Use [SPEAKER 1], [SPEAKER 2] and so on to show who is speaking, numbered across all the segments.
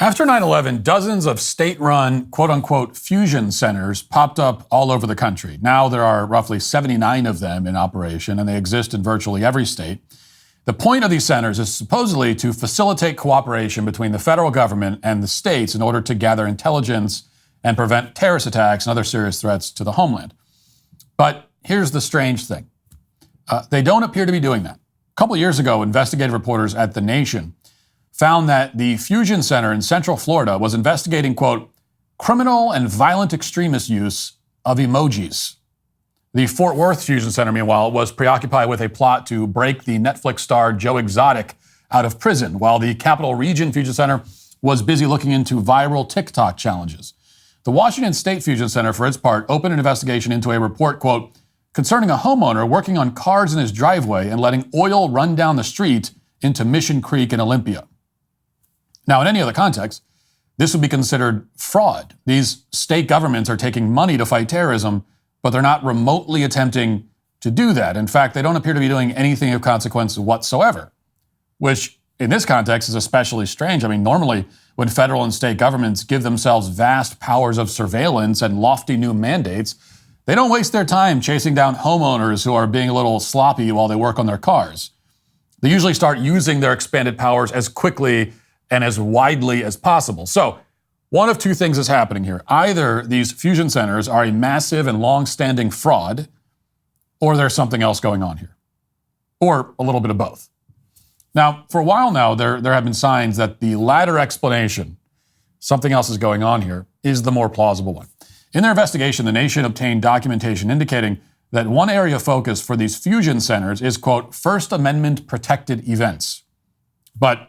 [SPEAKER 1] After 9/11, dozens of state-run, quote-unquote, fusion centers popped up all over the country. Now there are roughly 79 of them in operation, and they exist in virtually every state. The point of these centers is supposedly to facilitate cooperation between the federal government and the states in order to gather intelligence and prevent terrorist attacks and other serious threats to the homeland. But here's the strange thing. They don't appear to be doing that. A couple years ago, investigative reporters at The Nation found that the Fusion Center in Central Florida was investigating, quote, criminal and violent extremist use of emojis. The Fort Worth Fusion Center, meanwhile, was preoccupied with a plot to break the Netflix star Joe Exotic out of prison, while the Capital Region Fusion Center was busy looking into viral TikTok challenges. The Washington State Fusion Center, for its part, opened an investigation into a report, quote, concerning a homeowner working on cars in his driveway and letting oil run down the street into Mission Creek in Olympia. Now, in any other context, this would be considered fraud. These state governments are taking money to fight terrorism, but they're not remotely attempting to do that. In fact, they don't appear to be doing anything of consequence whatsoever, which in this context is especially strange. I mean, normally when federal and state governments give themselves vast powers of surveillance and lofty new mandates, they don't waste their time chasing down homeowners who are being a little sloppy while they work on their cars. They usually start using their expanded powers as quickly and as widely as possible. So, one of two things is happening here. Either these fusion centers are a massive and long-standing fraud, or there's something else going on here. Or a little bit of both. Now, for a while now, there have been signs that the latter explanation, something else is going on here, is the more plausible one. In their investigation, The Nation obtained documentation indicating that one area of focus for these fusion centers is, quote, First Amendment protected events. But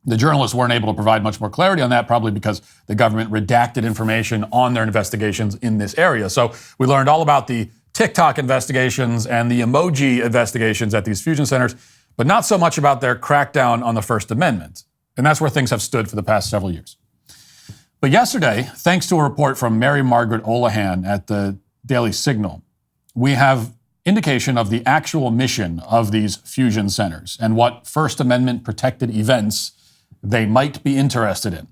[SPEAKER 1] the journalists weren't able to provide much more clarity on that, probably because the government redacted information on their investigations in this area. So we learned all about the TikTok investigations and the emoji investigations at these fusion centers, but not so much about their crackdown on the First Amendment. And that's where things have stood for the past several years. But yesterday, thanks to a report from Mary Margaret Olahan at the Daily Signal, we have indication of the actual mission of these fusion centers and what First Amendment protected events they might be interested in.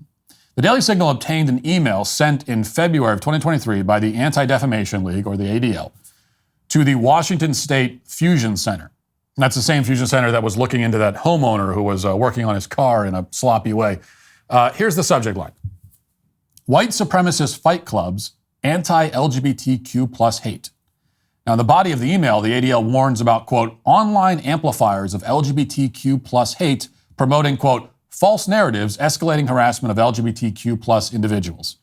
[SPEAKER 1] The Daily Signal obtained an email sent in February of 2023 by the Anti-Defamation League, or the ADL, to the Washington State Fusion Center. And that's the same fusion center that was looking into that homeowner who was working on his car in a sloppy way. Here's the subject line. White supremacist fight clubs, anti-LGBTQ plus hate. Now, in the body of the email, the ADL warns about, quote, online amplifiers of LGBTQ plus hate promoting, quote, false narratives escalating harassment of LGBTQ plus individuals.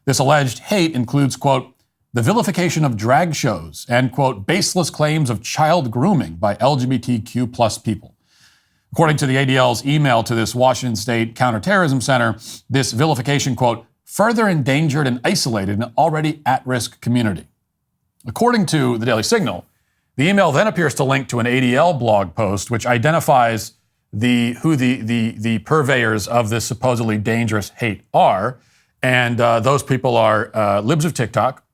[SPEAKER 1] This alleged hate includes, quote, the vilification of drag shows and, quote, baseless claims of child grooming by LGBTQ plus people. According to the ADL's email to this Washington State Counterterrorism Center, this vilification, quote, further endangered and isolated an already at-risk community. According to the Daily Signal, the email then appears to link to an ADL blog post which identifies who the purveyors of this supposedly dangerous hate are. And those people are Libs of TikTok,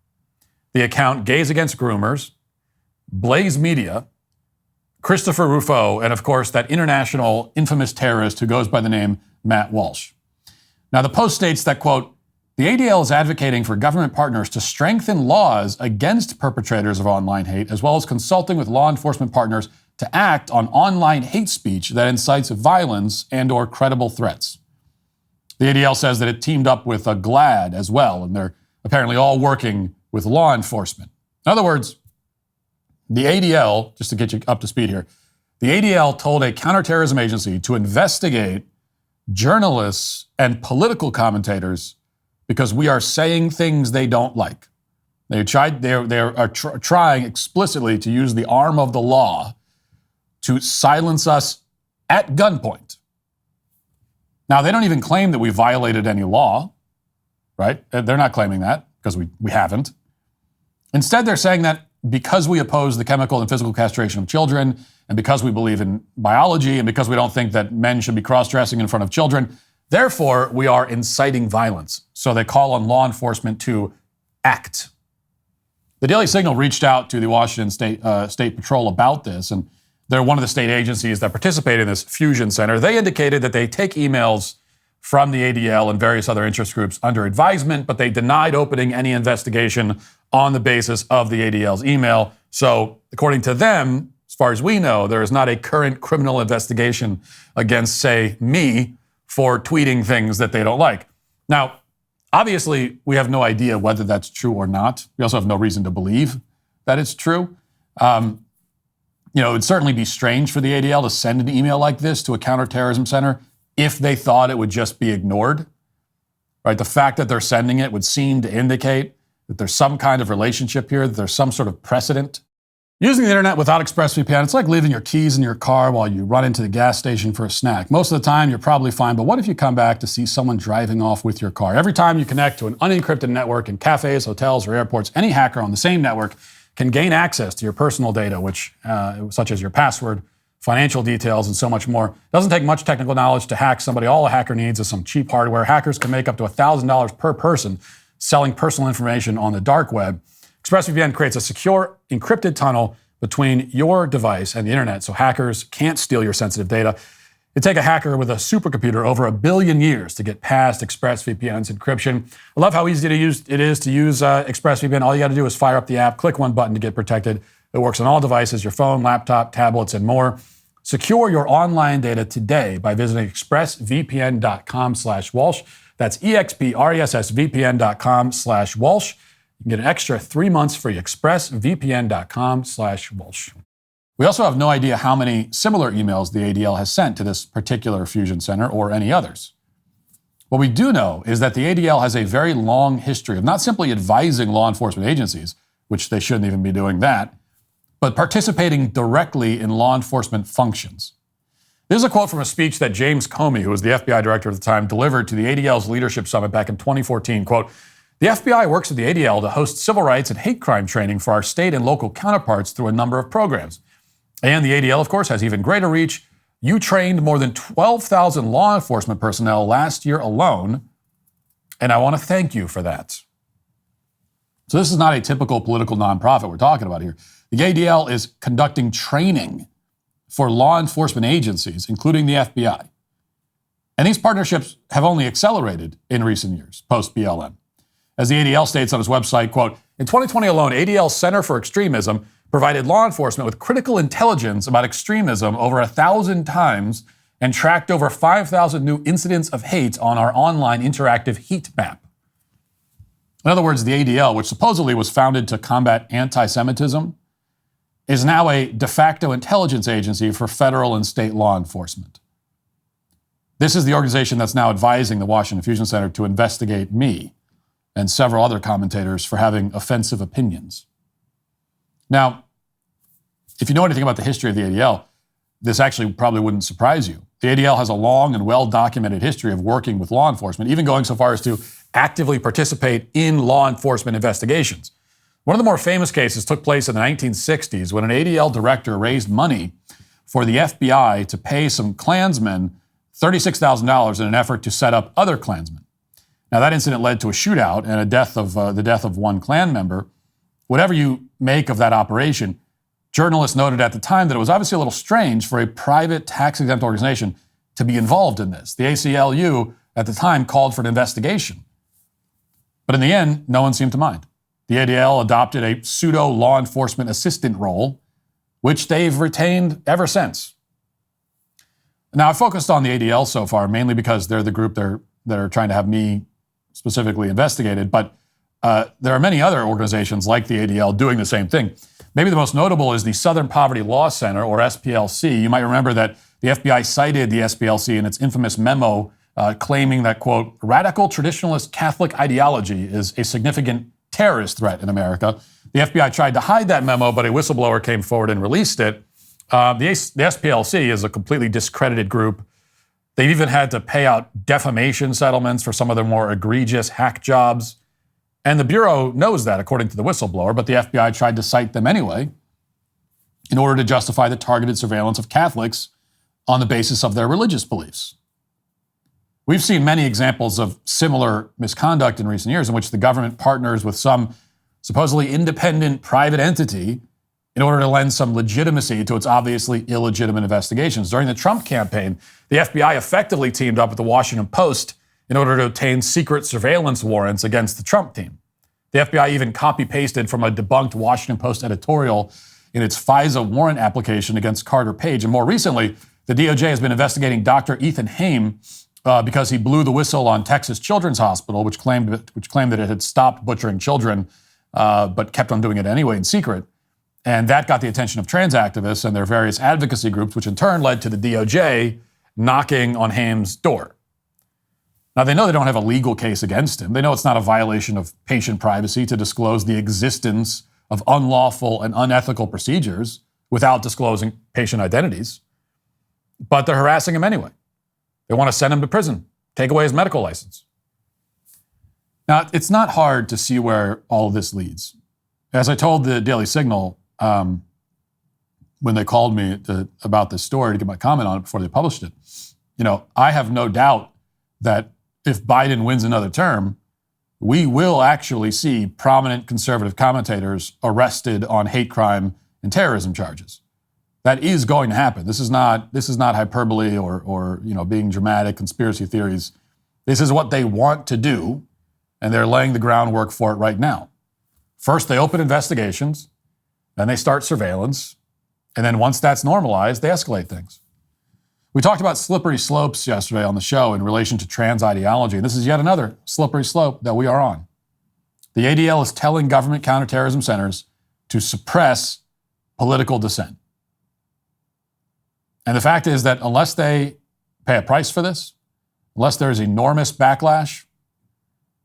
[SPEAKER 1] the account Gays Against Groomers, Blaze Media, Christopher Rufo, and of course that international infamous terrorist who goes by the name Matt Walsh. Now the post states that, quote, the ADL is advocating for government partners to strengthen laws against perpetrators of online hate, as well as consulting with law enforcement partners to act on online hate speech that incites violence and or credible threats. The ADL says that it teamed up with GLAAD as well, and they're apparently all working with law enforcement. In other words, the ADL, just to get you up to speed here, the ADL told a counterterrorism agency to investigate journalists and political commentators because we are saying things they don't like. They are trying explicitly to use the arm of the law to silence us at gunpoint. Now, they don't even claim that we violated any law, right? They're not claiming that because we haven't. Instead, they're saying that because we oppose the chemical and physical castration of children, and because we believe in biology, and because we don't think that men should be cross-dressing in front of children, therefore, we are inciting violence. So they call on law enforcement to act. The Daily Signal reached out to the Washington State Patrol about this, and they're one of the state agencies that participate in this fusion center. They indicated that they take emails from the ADL and various other interest groups under advisement, but they denied opening any investigation on the basis of the ADL's email. So according to them, as far as we know, there is not a current criminal investigation against, say, me for tweeting things that they don't like. Now, obviously, we have no idea whether that's true or not. We also have no reason to believe that it's true. It would certainly be strange for the ADL to send an email like this to a counterterrorism center if they thought it would just be ignored. Right? The fact that they're sending it would seem to indicate that there's some kind of relationship here, that there's some sort of precedent. Using the internet without ExpressVPN, it's like leaving your keys in your car while you run into the gas station for a snack. Most of the time, you're probably fine, but what if you come back to see someone driving off with your car? Every time you connect to an unencrypted network in cafes, hotels, or airports, any hacker on the same network can gain access to your personal data, such as your password, financial details, and so much more. It doesn't take much technical knowledge to hack somebody. All a hacker needs is some cheap hardware. Hackers can make up to $1,000 per person selling personal information on the dark web. ExpressVPN creates a secure, encrypted tunnel between your device and the internet so hackers can't steal your sensitive data. It'd take a hacker with a supercomputer over 1 billion years to get past ExpressVPN's encryption. I love how easy it is to use ExpressVPN. All you got to do is fire up the app, click one button to get protected. It works on all devices, your phone, laptop, tablets, and more. Secure your online data today by visiting expressvpn.com/Walsh. That's expressvpn.com/Walsh. You can get an extra 3 months free. expressvpn.com/Walsh. We also have no idea how many similar emails the ADL has sent to this particular fusion center or any others. What we do know is that the ADL has a very long history of not simply advising law enforcement agencies, which they shouldn't even be doing that, but participating directly in law enforcement functions. This is a quote from a speech that James Comey, who was the FBI director at the time, delivered to the ADL's leadership summit back in 2014. Quote, "The FBI works with the ADL to host civil rights and hate crime training for our state and local counterparts through a number of programs. And the ADL, of course, has even greater reach. You trained more than 12,000 law enforcement personnel last year alone, and I want to thank you for that." So this is not a typical political nonprofit we're talking about here. The ADL is conducting training for law enforcement agencies, including the FBI. And these partnerships have only accelerated in recent years, post-BLM. As the ADL states on its website, quote, "In 2020 alone, ADL's Center for Extremism provided law enforcement with critical intelligence about extremism over 1,000 times and tracked over 5,000 new incidents of hate on our online interactive heat map." In other words, the ADL, which supposedly was founded to combat anti-Semitism, is now a de facto intelligence agency for federal and state law enforcement. This is the organization that's now advising the Washington Fusion Center to investigate me and several other commentators for having offensive opinions. Now, if you know anything about the history of the ADL, this actually probably wouldn't surprise you. The ADL has a long and well-documented history of working with law enforcement, even going so far as to actively participate in law enforcement investigations. One of the more famous cases took place in the 1960s when an ADL director raised money for the FBI to pay some Klansmen $36,000 in an effort to set up other Klansmen. Now, that incident led to a shootout and the death of one Klan member. Whatever you make of that operation, journalists noted at the time that it was obviously a little strange for a private tax-exempt organization to be involved in this. The ACLU at the time called for an investigation. But in the end, no one seemed to mind. The ADL adopted a pseudo-law enforcement assistant role, which they've retained ever since. Now, I focused on the ADL so far, mainly because they're the group that are trying to have me specifically investigated, but there are many other organizations like the ADL doing the same thing. Maybe the most notable is the Southern Poverty Law Center, or SPLC. You might remember that the FBI cited the SPLC in its infamous memo claiming that, quote, "radical traditionalist Catholic ideology is a significant terrorist threat in America." The FBI tried to hide that memo, but a whistleblower came forward and released it. The SPLC is a completely discredited group. They've even had to pay out defamation settlements for some of their more egregious hack jobs. And the Bureau knows that, according to the whistleblower, but the FBI tried to cite them anyway in order to justify the targeted surveillance of Catholics on the basis of their religious beliefs. We've seen many examples of similar misconduct in recent years in which the government partners with some supposedly independent private entity in order to lend some legitimacy to its obviously illegitimate investigations. During the Trump campaign, the FBI effectively teamed up with the Washington Post in order to obtain secret surveillance warrants against the Trump team. The FBI even copy-pasted from a debunked Washington Post editorial in its FISA warrant application against Carter Page. And more recently, the DOJ has been investigating Dr. Ethan Haim because he blew the whistle on Texas Children's Hospital, which claimed that it had stopped butchering children, but kept on doing it anyway in secret. And that got the attention of trans activists and their various advocacy groups, which in turn led to the DOJ knocking on Haim's door. Now, they know they don't have a legal case against him. They know it's not a violation of patient privacy to disclose the existence of unlawful and unethical procedures without disclosing patient identities. But they're harassing him anyway. They want to send him to prison, take away his medical license. Now, it's not hard to see where all of this leads. As I told the Daily Signal, when they called me about this story to get my comment on it before they published it, I have no doubt that if Biden wins another term, we will actually see prominent conservative commentators arrested on hate crime and terrorism charges. That is going to happen. This is not hyperbole or being dramatic conspiracy theories. This is what they want to do, and they're laying the groundwork for it right now. First, they open investigations, then they start surveillance, and then once that's normalized, they escalate things. We talked about slippery slopes yesterday on the show in relation to trans ideology, and this is yet another slippery slope that we are on. The ADL is telling government counterterrorism centers to suppress political dissent. And the fact is that unless they pay a price for this, unless there's enormous backlash,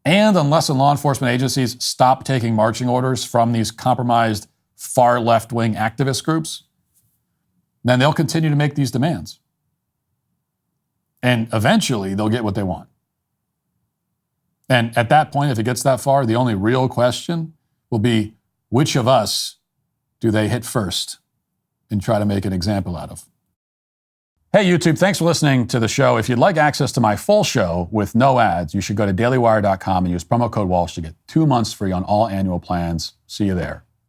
[SPEAKER 1] and unless law enforcement agencies stop taking marching orders from these compromised far left-wing activist groups, then they'll continue to make these demands. And eventually, they'll get what they want. And at that point, if it gets that far, the only real question will be, which of us do they hit first and try to make an example out of? Hey, YouTube, thanks for listening to the show. If you'd like access to my full show with no ads, you should go to dailywire.com and use promo code Walsh to get 2 months free on all annual plans. See you there.